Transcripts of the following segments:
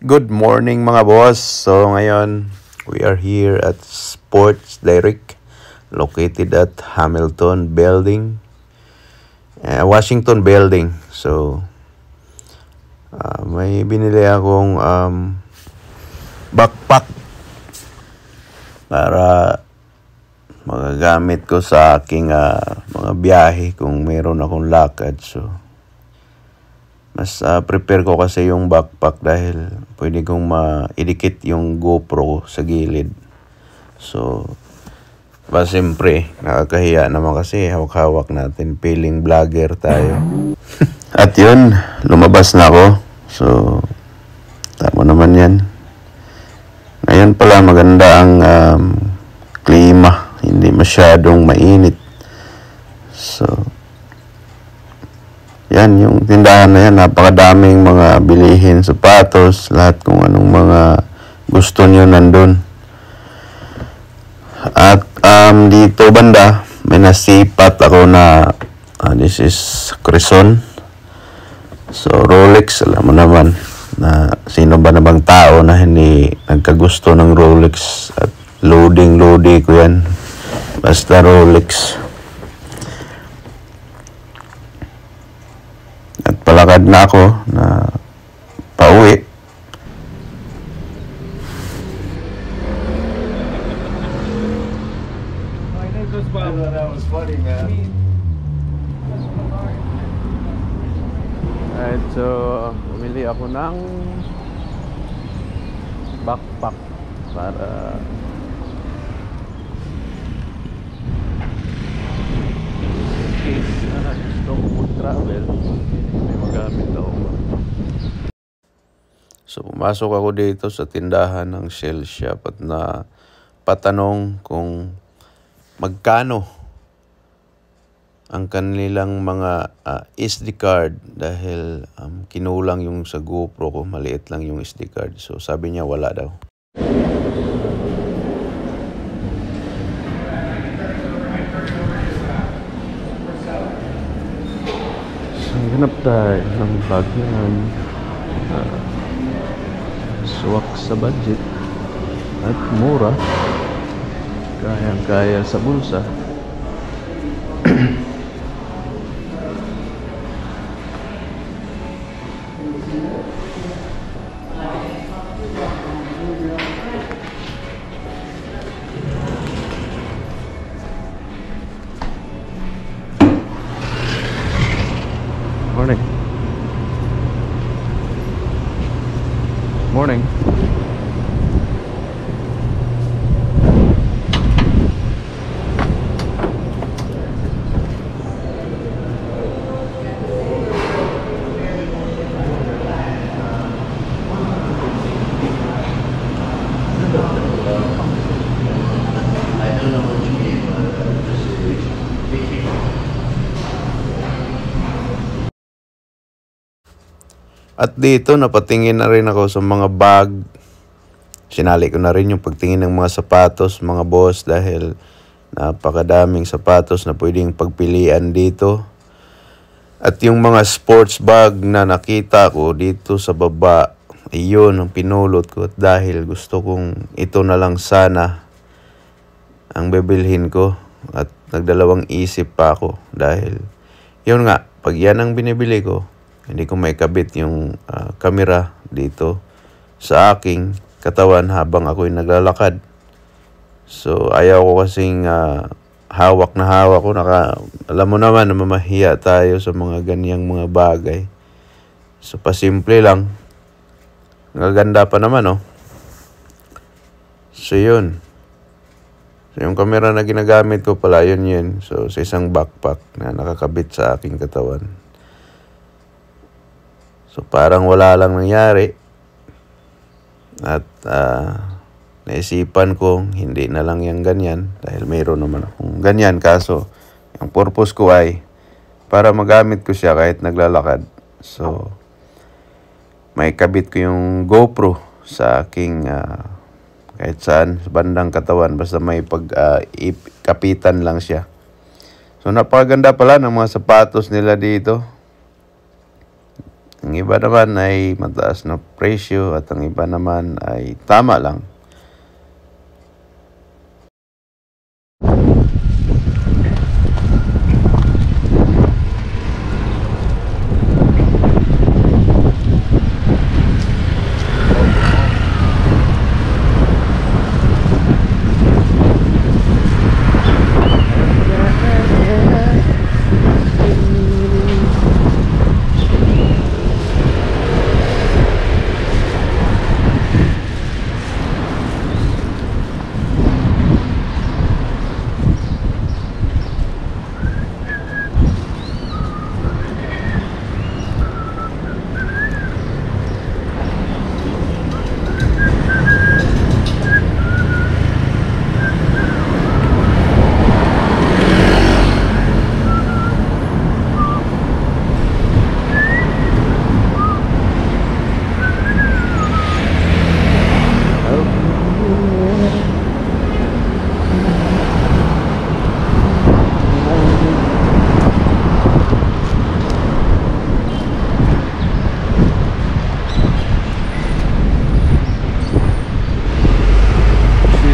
Good morning mga boss. So ngayon, we are here at Sports Direct located at Hamilton Building, Washington Building. So may binili akong backpack para magagamit ko sa aking mga biyahe kung meron akong lakad. So mas prepare ko kasi yung backpack dahil pwede kong ma-idikit yung GoPro sa gilid. So, siyempre, nakakahiya naman kasi hawak-hawak natin. Feeling vlogger tayo. At yun, lumabas na ako. So, tama naman yan. Ngayon pala maganda ang klima. Hindi masyadong mainit. So, yan, yung tindahan na yan, napakadaming mga bilihin, sapatos, lahat kung anong mga gusto nyo nandun. At dito banda, may nasipat ako na, this is Crison. So, Rolex, alam mo naman, na sino ba namang tao na hindi nagkagusto ng Rolex at loading ko yan. Basta Rolex. At palakad na ako na pauwi. That was funny, man. Alright, so bumili ako ng backpack para in case na gusto ko mag-travel, may magamit ako. So pumasok ako dito sa tindahan ng Shell Shop at patanong kung magkano ang kanilang mga SD card dahil kinulang yung sa GoPro ko, maliit lang yung SD card. So sabi niya wala daw. So hanap tayo ng bag naman. Swak sa budget at mura. Kayang-kaya sa bulsa. Morning. Morning. At dito napatingin na rin ako sa mga bag. Sinali ko na rin yung pagtingin ng mga sapatos, mga boss, dahil napakadaming sapatos na pwedeng pagpilian dito. At yung mga sports bag na nakita ko dito sa baba, iyon ang pinulot ko. At dahil gusto kong ito na lang sana ang bibilhin ko. At nagdalawang isip pa ako dahil yun nga, pag yan ang binibili ko, hindi ko may kabit yung camera dito sa aking katawan habang ako'y naglalakad. So, ayaw ko kasing hawak ko. Alam mo naman na mamahiya tayo sa mga ganyang mga bagay. So, pasimple lang. Nagaganda pa naman, oh. So, yun. So, yung camera na ginagamit ko pala, yun. So, sa isang backpack na nakakabit sa aking katawan. So, parang wala lang nangyari. At naisipan ko, hindi na lang yung ganyan. Dahil mayroon naman akong ganyan. Kaso, yung purpose ko ay para magamit ko siya kahit naglalakad. So, may kabit ko yung GoPro sa aking kahit saan, sa bandang katawan. Basta may kapitan lang siya. So, napakaganda pala ng mga sapatos nila dito. Ang iba naman ay mataas na presyo at ang iba naman ay tama lang.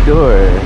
Door.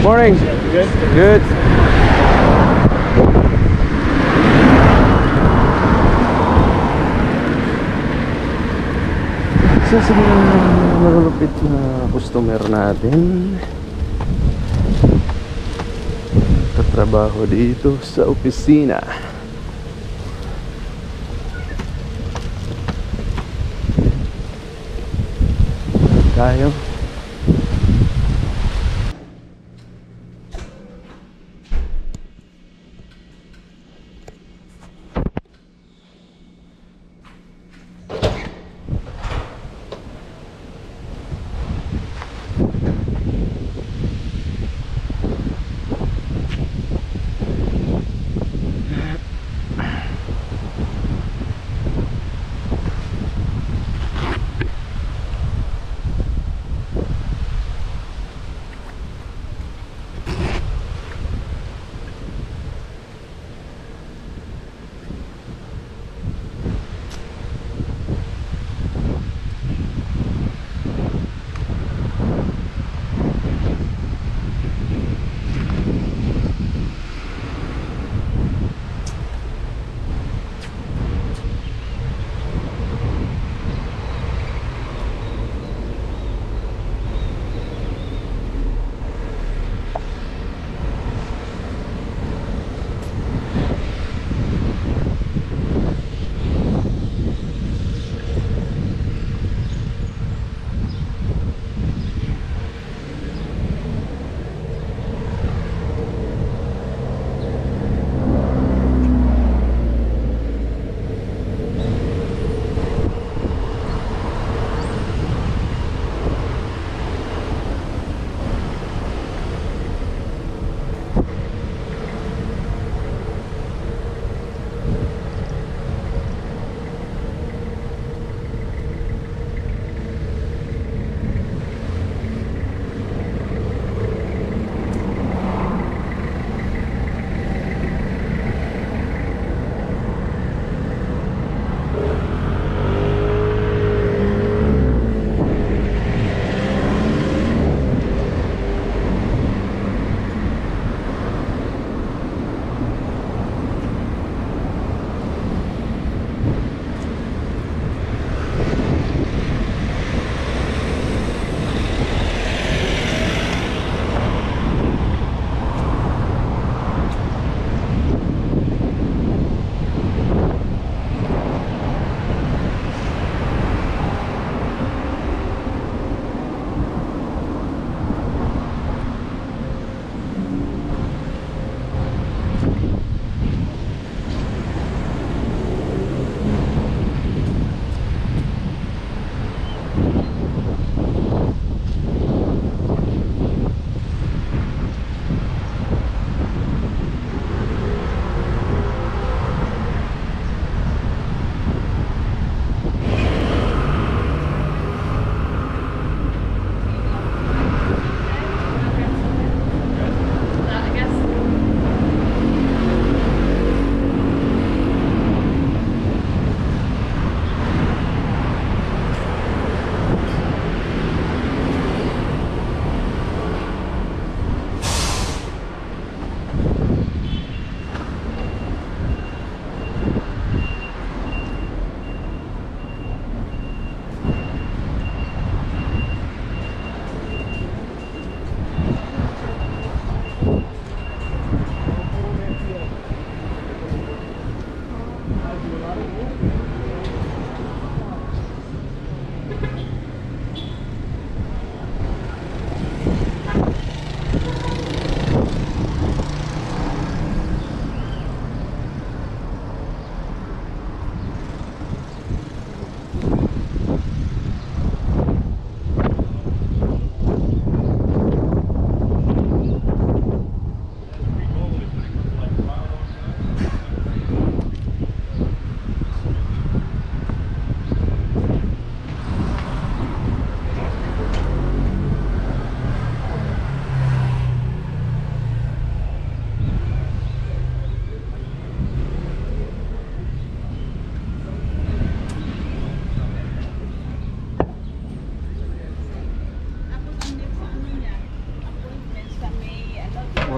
Morning. Good? Good. Isa sa mga malulupit na customer natin katrabaho dito sa opisina. Tayo.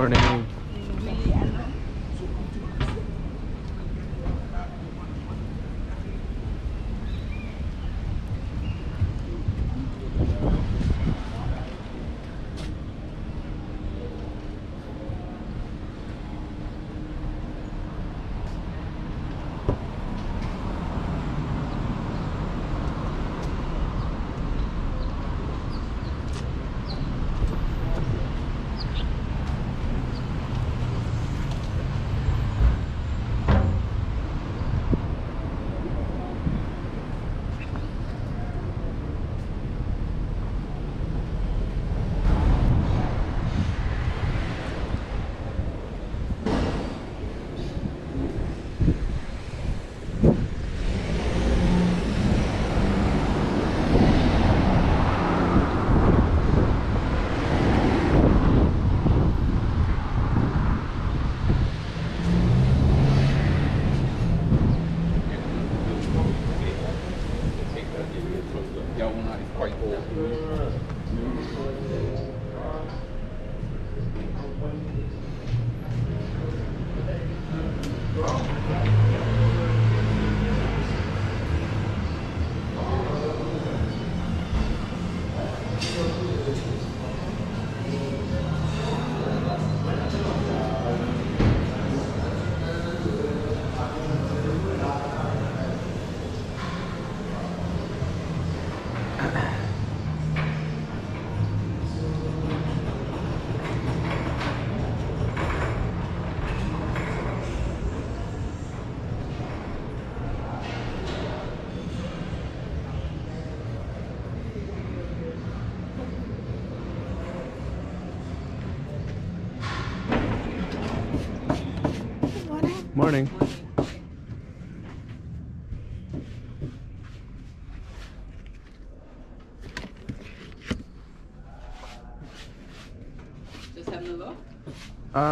Morning. Morning. Just have a look.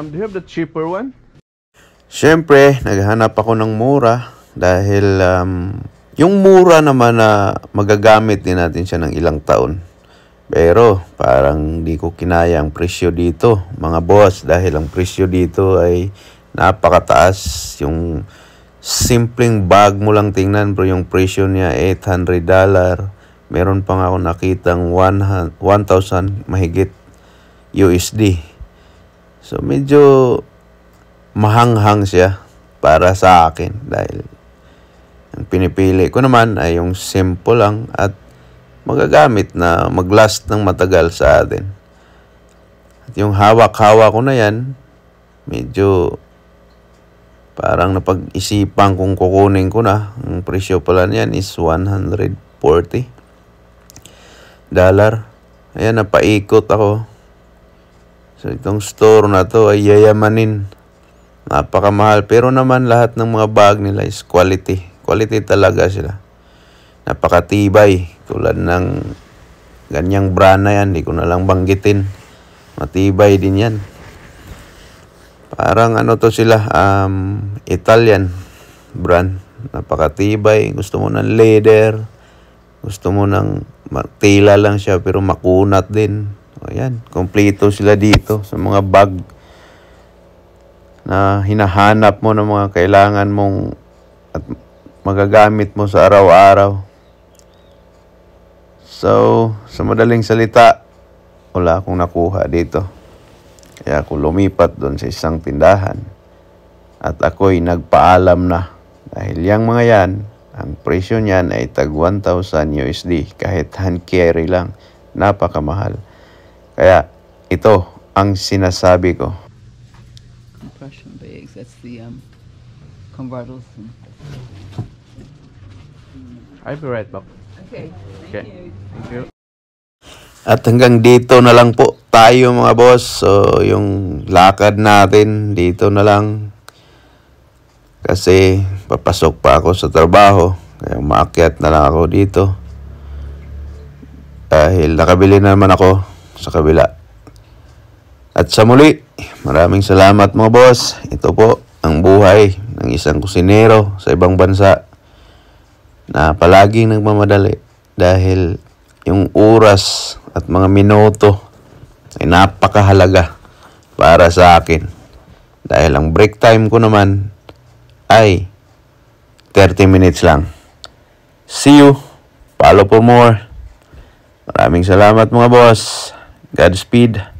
Do you have the cheaper one? Siyempre, naghanap ako ng mura dahil yung mura naman na magagamit din natin siya ng ilang taon. Pero parang di ko kinaya ang presyo dito, mga boss, dahil ang presyo dito ay napakataas. Yung simpleng bag mo lang tingnan, bro, yung presyo niya $800. Meron pa nga ako nakitang 1,000 mahigit USD. So medyo mahanghang siya para sa akin dahil ang pinipili ko naman ay yung simple lang at magagamit na maglast ng matagal sa atin. At yung hawak-hawak ko na yan, medyo parang napag-isipan kung kukunin ko na. Ang presyo pala niyan is $140. Ayan, napaikot ako. So itong store na to ay yayamanin. Napakamahal. Pero naman lahat ng mga bag nila is quality. Quality talaga sila. Napakatibay. Tulad ng ganyang brand na yan. Hindi ko na lang banggitin. Matibay din yan. Parang ano to sila. Italian brand. Napakatibay. Gusto mo ng leather. Gusto mo ng tela lang siya pero makunat din. Ayan. Kompleto sila dito sa mga bag na hinahanap mo ng mga kailangan mong at magagamit mo sa araw-araw. So, sa madaling salita, wala akong nakuha dito. Kaya ako lumipat doon sa isang tindahan. At ako'y nagpaalam na. Dahil yung mga yan, ang presyo niyan ay tag 1,000 USD. Kahit hand carry lang, napakamahal. Kaya ito ang sinasabi ko. Compression bags. That's the converters. I'll be right back. Okay. Okay. Thank you. At hanggang dito na lang po tayo mga boss. So, yung lakad natin dito na lang. Kasi papasok pa ako sa trabaho. Kaya maakyat na lang ako dito. Dahil nakabili na naman ako sa kabila. At sa muli, maraming salamat mga boss. Ito po ang buhay ng isang kusinero sa ibang bansa na palaging nagmamadali dahil yung oras at mga minuto ay napakahalaga para sa akin. Dahil ang break time ko naman ay 30 minutes lang. See you. Follow for more. Maraming salamat mga boss. Godspeed.